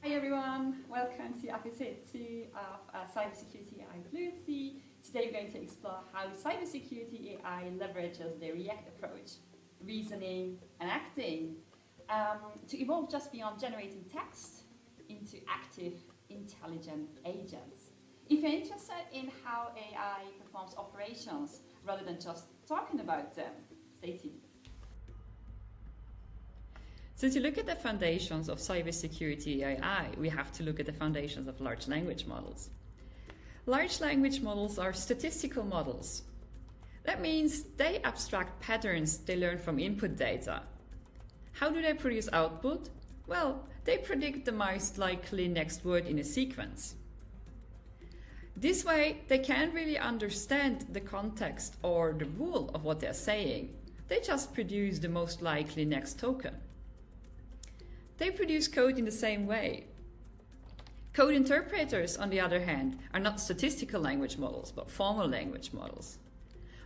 Hi everyone, welcome to episode 2 of Cybersecurity AI Fluency. Today we're going to explore how Cybersecurity AI leverages the REACT approach, reasoning and acting, to evolve just beyond generating text into active, intelligent agents. If you're interested in how AI performs operations rather than just talking about them, stay tuned. So to look at the foundations of cybersecurity AI, we have to look at the foundations of large language models. Large language models are statistical models. That means they abstract patterns they learn from input data. How do they produce output? Well, they predict the most likely next word in a sequence. This way, they can't really understand the context or the rule of what they're saying. They just produce the most likely next token. They produce code in the same way. Code interpreters, on the other hand, are not statistical language models, but formal language models.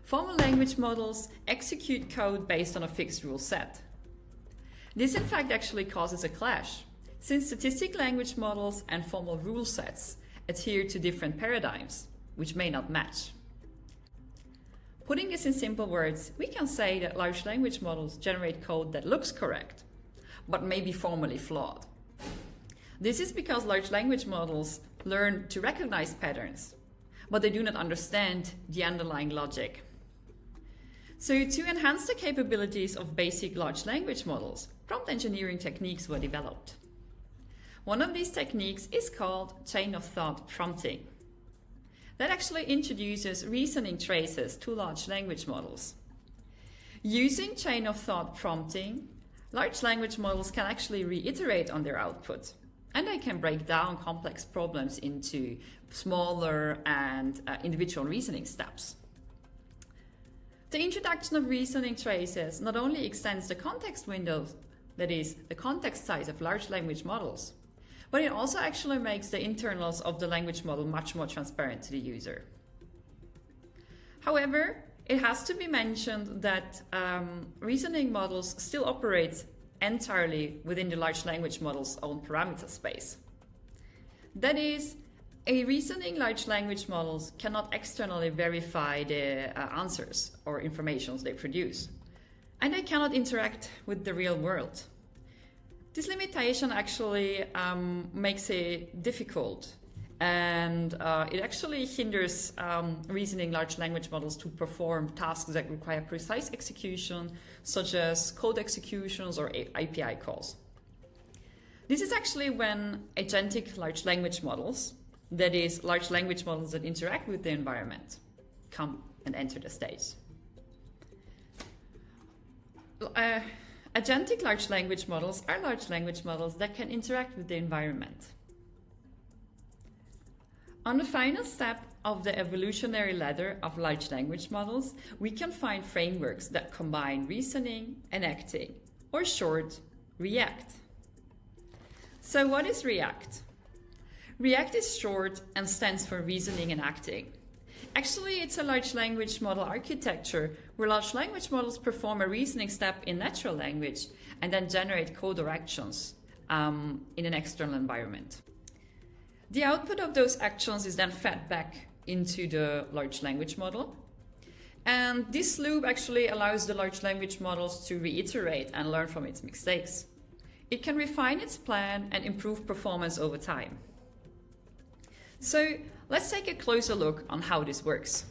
Formal language models execute code based on a fixed rule set. This, in fact, actually causes a clash, since statistical language models and formal rule sets adhere to different paradigms, which may not match. Putting this in simple words, we can say that large language models generate code that looks correct, but may be formally flawed. This is because large language models learn to recognize patterns, but they do not understand the underlying logic. So to enhance the capabilities of basic large language models, prompt engineering techniques were developed. One of these techniques is called chain of thought prompting. That actually introduces reasoning traces to large language models. Using chain of thought prompting, large language models can actually reiterate on their output, and they can break down complex problems into smaller and individual reasoning steps. The introduction of reasoning traces not only extends the context window, that is, the context size of large language models, but it also actually makes the internals of the language model much more transparent to the user. However, it has to be mentioned that reasoning models still operate entirely within the large language model's own parameter space. That is, a reasoning large language models cannot externally verify the answers or information they produce, and they cannot interact with the real world. This limitation actually makes it difficult, and it actually hinders reasoning large language models to perform tasks that require precise execution, such as code executions or API calls. This is actually when agentic large language models, that is, large language models that interact with the environment, come and enter the stage. Agentic large language models are large language models that can interact with the environment. On the final step of the evolutionary ladder of large language models, we can find frameworks that combine reasoning and acting, or short, REACT. So what is REACT? REACT is short and stands for reasoning and acting. Actually, it's a large language model architecture where large language models perform a reasoning step in natural language and then generate code or actions in an external environment. The output of those actions is then fed back into the large language model. And this loop actually allows the large language models to reiterate and learn from its mistakes. It can refine its plan and improve performance over time. So let's take a closer look on how this works.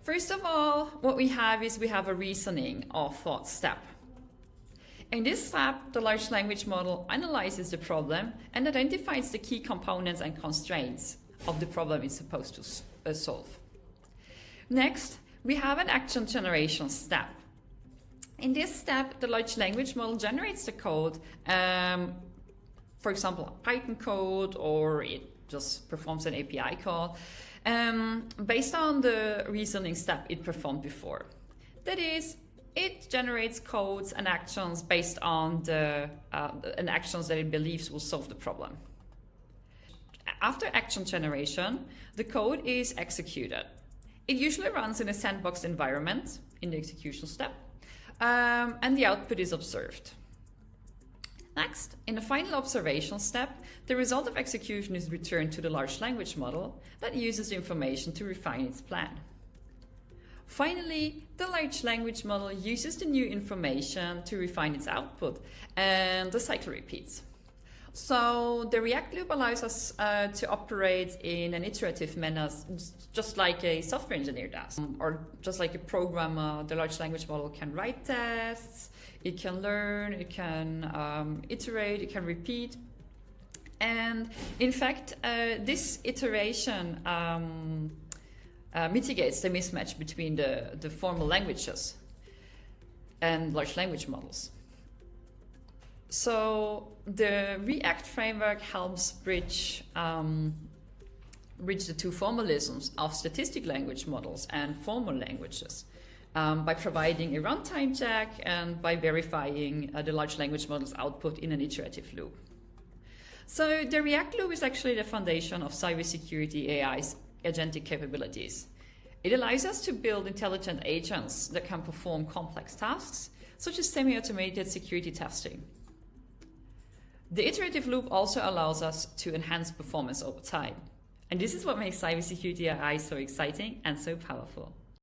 First of all, what we have is a reasoning or thought step. In this step, the large language model analyzes the problem and identifies the key components and constraints of the problem it's supposed to solve. Next, we have an action generation step. In this step, the large language model generates the code, for example, Python code, or it just performs an API call, based on the reasoning step it performed before. That is, it generates codes and actions based on actions that it believes will solve the problem. After action generation, the code is executed. It usually runs in a sandboxed environment in the execution step, and the output is observed. Next, in the final observation step, the result of execution is returned to the large language model that uses the information to refine its plan. Finally, the large language model uses the new information to refine its output, and the cycle repeats. So the React loop allows us to operate in an iterative manner, just like a software engineer does. Or just like a programmer, the large language model can write tests, it can learn, it can iterate, it can repeat. And in fact, this iteration mitigates the mismatch between the formal languages and large language models. So the React framework helps bridge the two formalisms of statistic language models and formal languages by providing a runtime check and by verifying the large language model's output in an iterative loop. So the React loop is actually the foundation of Cybersecurity AI's agentic capabilities. It allows us to build intelligent agents that can perform complex tasks, such as semi-automated security testing. The iterative loop also allows us to enhance performance over time. And this is what makes Cybersecurity AI so exciting and so powerful.